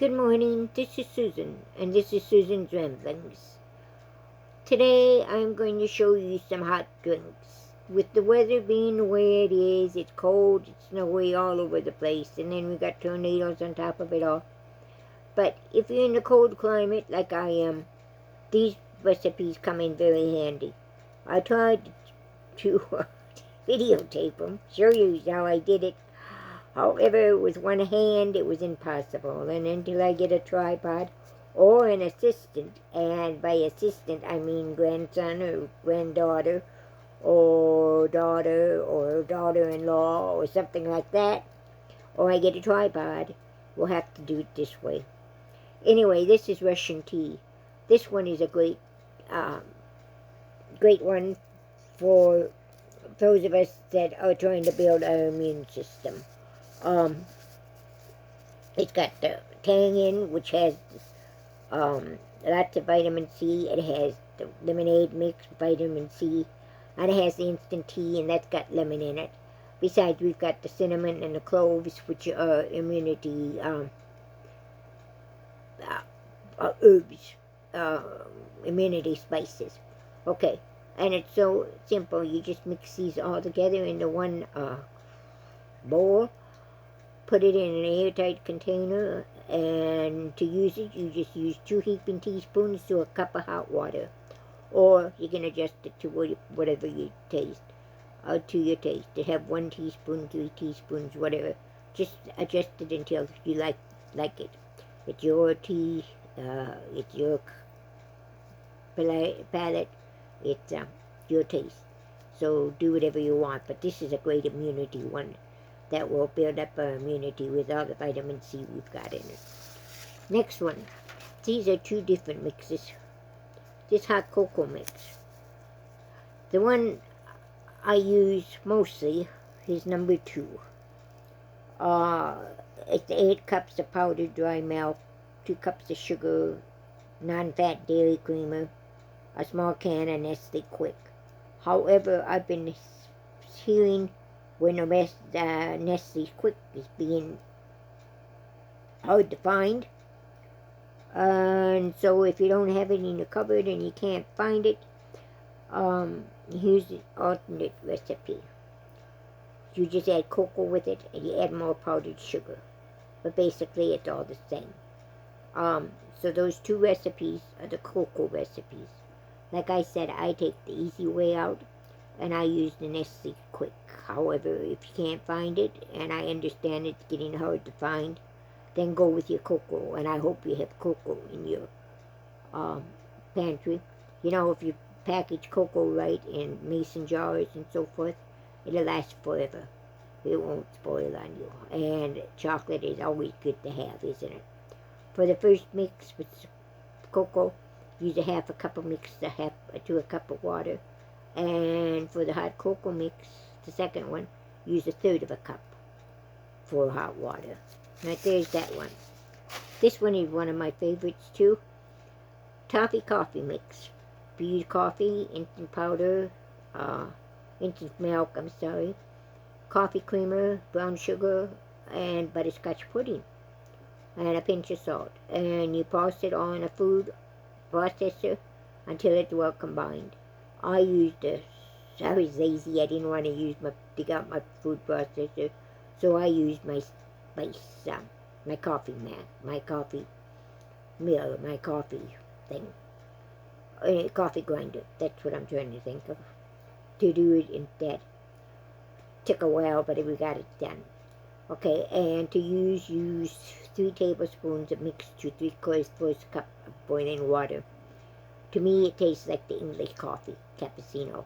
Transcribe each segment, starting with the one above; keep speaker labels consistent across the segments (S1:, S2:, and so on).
S1: Good morning, this is Susan, and this is Susan's Ramblings. Today I'm going to show you some hot drinks. With the weather being the way it is, it's cold, it's snowy all over the place, and then we got tornadoes on top of it all. But if you're in a cold climate like I am, these recipes come in very handy. I tried to videotape them, show you how I did it. However, with one hand it was impossible, and until I get a tripod or an assistant, and by assistant I mean grandson or granddaughter or daughter-in-law or something like that, or I get a tripod, we'll have to do it this way. Anyway, this is Russian tea. This one is a great one for those of us that are trying to build our immune system. It's got the Tang in, which has lots of vitamin C. It has the lemonade mix, vitamin C, and it has the instant tea, and that's got lemon in it. Besides, we've got the cinnamon and the cloves, which are immunity herbs, immunity spices. Okay, and it's so simple. You just mix these all together into one bowl. Put it in an airtight container, and to use it, you just use 2 heaping teaspoons to a cup of hot water. Or you can adjust it to whatever you taste, to your taste. To have 1 teaspoon, 3 teaspoons, whatever. Just adjust it until you like it. It's your tea, it's your palate, it's your taste. So do whatever you want, but this is a great immunity one that will build up our immunity with all the vitamin C we've got in it. Next one. These are 2 different mixes. This hot cocoa mix. The one I use mostly is number 2. It's 8 cups of powdered dry milk, 2 cups of sugar, non-fat dairy creamer, a small can of Nestle Quik. However, I've been hearing when the rest Nestle Quik is being hard to find, and so if you don't have it in your cupboard and you can't find it, here's the alternate recipe. You just add cocoa with it, and you add more powdered sugar, but basically it's all the same. So those 2 recipes are the cocoa recipes. Like I said, I take the easy way out, and I use the Nestle Quik. However, if you can't find it, and I understand it's getting hard to find, then go with your cocoa, and I hope you have cocoa in your pantry. You know, if you package cocoa right in mason jars and so forth, it'll last forever. It won't spoil on you. And chocolate is always good to have, isn't it? For the first mix with cocoa, use a half a cup of mix to a cup of water. And for the hot cocoa mix, the second one, use 1/3 of a cup for hot water. Right, there's that one. This one is one of my favorites too. Toffee Coffee mix. Brewed coffee, instant powder, instant milk, coffee creamer, brown sugar, and butterscotch pudding, and a pinch of salt. And you toss it all in a food processor until it's well combined. I was lazy. I didn't want to dig out my food processor, so I used my spice, my coffee mat, my coffee mill, my coffee thing, coffee grinder. That's what I'm trying to think of. To do it instead. Took a while, but we got it done. Okay, and to use 3 tablespoons of mixed to 3/4 cup of boiling water. To me, it tastes like the English coffee, Cappucino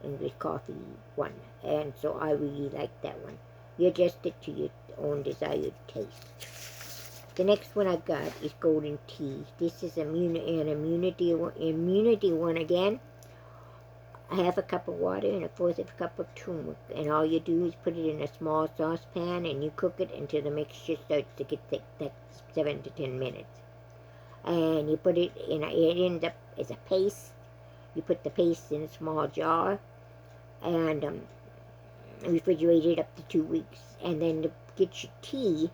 S1: English coffee one, and so I really like that one. You adjust it to your own desired taste. The next one I've got is golden tea. This is an immunity one again. A half a cup of water and 1/4 of a cup of turmeric, and all you do is put it in a small saucepan and you cook it until the mixture starts to get thick. That's 7 to 10 minutes. And you put it in, it ends up as a paste. You put the paste in a small jar and refrigerate it up to 2 weeks. And then to get your tea,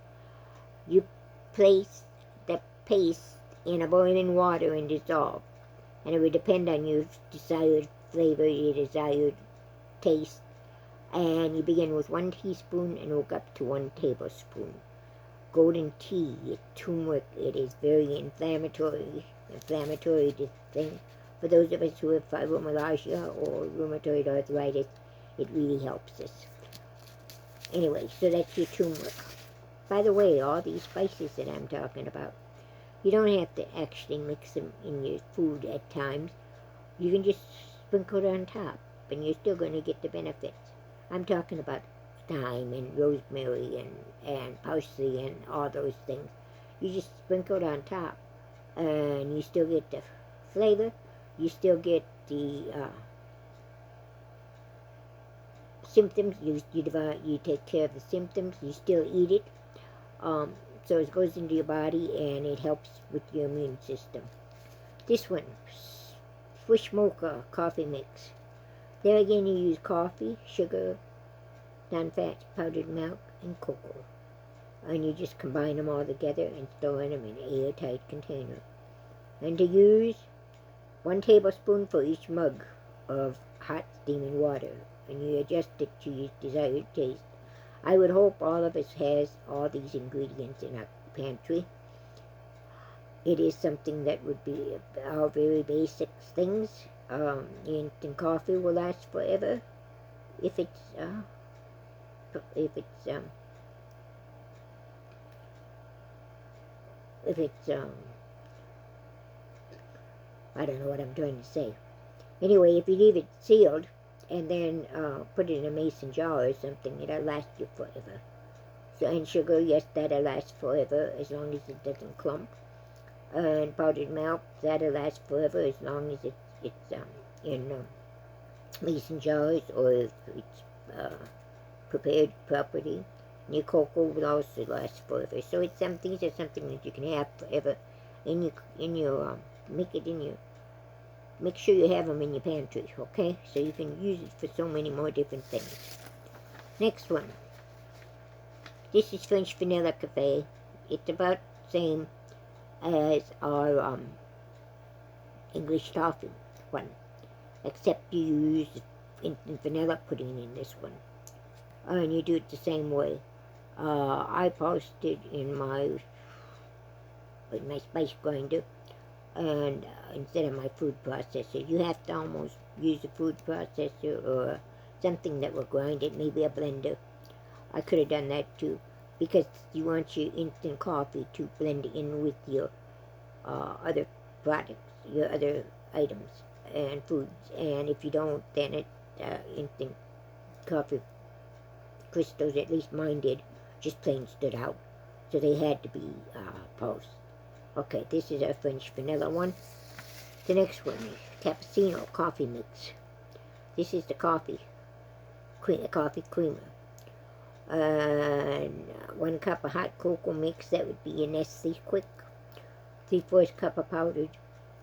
S1: you place the paste in a boiling water and dissolve. And it would depend on your desired flavor, your desired taste. And you begin with 1 teaspoon and work up to 1 tablespoon. Golden tea, it's turmeric. It is very inflammatory thing. For those of us who have fibromyalgia or rheumatoid arthritis, it really helps us. Anyway, so that's your turmeric. By the way, all these spices that I'm talking about, you don't have to actually mix them in your food at times. You can just sprinkle it on top, and you're still going to get the benefits. I'm talking about thyme and rosemary and parsley and all those things. You just sprinkle it on top, and you still get the flavor. You still get the symptoms. You take care of the symptoms. You still eat it. So it goes into your body and it helps with your immune system. This one, Swiss Mocha Coffee Mix. There again you use coffee, sugar, non-fat, powdered milk, and cocoa. And you just combine them all together and store them in an airtight container. And to use 1 tablespoon for each mug of hot steaming water. And you adjust it to your desired taste. I would hope all of us has all these ingredients in our pantry. It is something that would be our very basic things. Instant coffee will last forever if it's I don't know what I'm trying to say. Anyway, if you leave it sealed and then put it in a mason jar or something, it'll last you forever. So, and sugar, yes, that'll last forever as long as it doesn't clump. And powdered milk, that'll last forever as long as it's in mason jars or if it's prepared properly. And your cocoa will also last forever. So it's these are something that you can have forever make sure you have them in your pantry, okay? So you can use it for so many more different things. Next one. This is French Vanilla Cafe. It's about the same as our English toffee one, except you use instant vanilla pudding in this one. And you do it the same way. I posted in my spice grinder, and instead of my food processor. You have to almost use a food processor or something that will grind it, maybe a blender. I could have done that too, because you want your instant coffee to blend in with your other products, your other items and foods. And if you don't, then it instant coffee crystals, at least mine did, just plain stood out. So they had to be poached. Okay, this is our French vanilla one. The next one is Cappucino Coffee Mix. This is the coffee creamer. And 1 cup of hot cocoa mix, that would be a Nestle Quik. 3/4 cup of powdered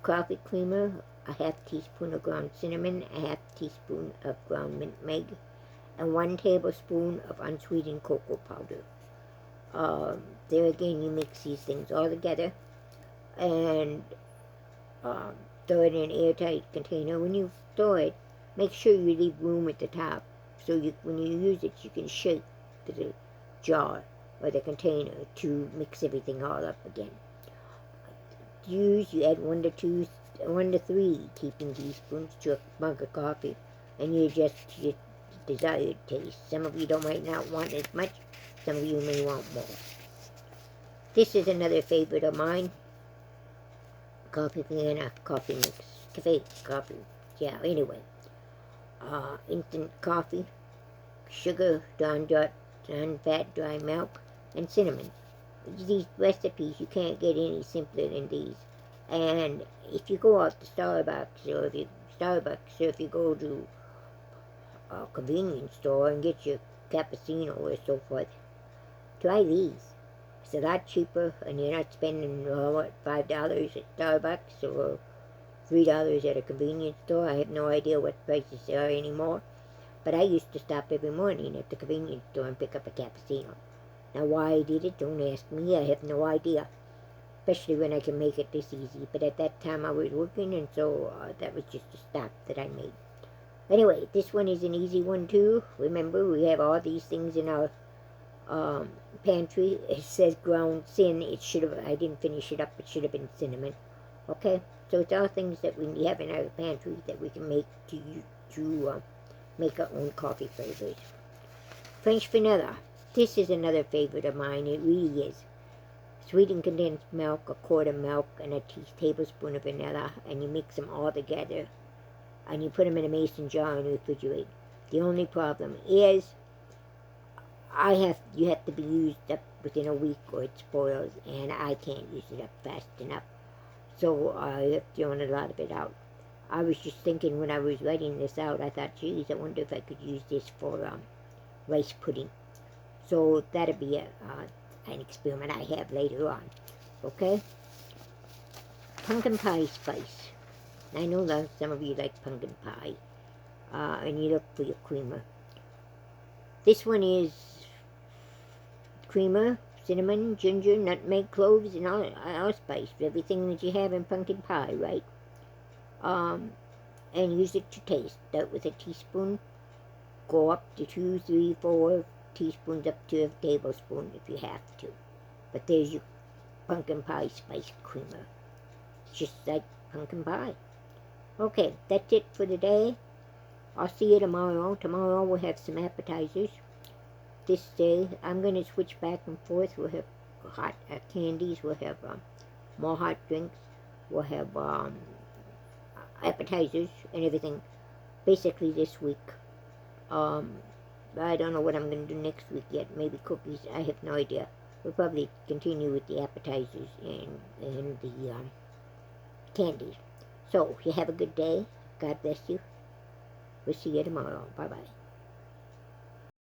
S1: coffee creamer, a 1/2 teaspoon of ground cinnamon, a 1/2 teaspoon of ground nutmeg, and 1 tablespoon of unsweetened cocoa powder. There again, you mix these things all together and throw it in an airtight container. When you store it, make sure you leave room at the top so when you use it, you can shake the jar or the container to mix everything all up again. You add 1 to 3 heaping teaspoons to a mug of coffee, and you adjust to your desired taste. Some of you might not want as much, some of you may want more. This is another favorite of mine. Vienna coffee mix. Cafe coffee. Yeah, anyway. Instant coffee, sugar, non-fat dry milk, and cinnamon. These recipes, you can't get any simpler than these. And if you go out to Starbucks, or if you go to a convenience store and get your cappuccino or so forth, try these. It's a lot cheaper, and you're not spending, $5 at Starbucks or $3 at a convenience store. I have no idea what prices there are anymore, but I used to stop every morning at the convenience store and pick up a cappuccino. Now, why I did it, don't ask me. I have no idea. especially when I can make it this easy. But at that time I was working, and so that was just a stop that I made. Anyway, this one is an easy one too. Remember, we have all these things in our pantry. It says ground sin. It should have, I didn't finish it up, it should have been cinnamon. Okay, so it's all things that we have in our pantry that we can make to make our own coffee flavors. French vanilla. This is another favorite of mine. It really is. Sweetened condensed milk, a quart of milk, and a tablespoon of vanilla, and you mix them all together, and you put them in a mason jar and refrigerate. The only problem is you have to be used up within a week or it spoils, and I can't use it up fast enough. So I have thrown a lot of it out. I was just thinking when I was writing this out, I thought, geez, I wonder if I could use this for rice pudding. So that'll be an experiment I have later on. Okay? Pumpkin pie spice. I know that some of you like pumpkin pie. And you look for your creamer. This one is creamer, cinnamon, ginger, nutmeg, cloves, and allspice. Everything that you have in pumpkin pie, right? And use it to taste. Start with a teaspoon. Go up to 2, 3, 4 teaspoons up to a tablespoon if you have to. But there's your pumpkin pie spice creamer. It's just like pumpkin pie. Okay, that's it for today. I'll see you tomorrow. Tomorrow we'll have some appetizers. This day, I'm going to switch back and forth. We'll have hot candies. We'll have more hot drinks. We'll have appetizers and everything. Basically this week. I don't know what I'm going to do next week yet. Maybe cookies. I have no idea. We'll probably continue with the appetizers and the candies. So, you have a good day. God bless you. We'll see you tomorrow. Bye-bye.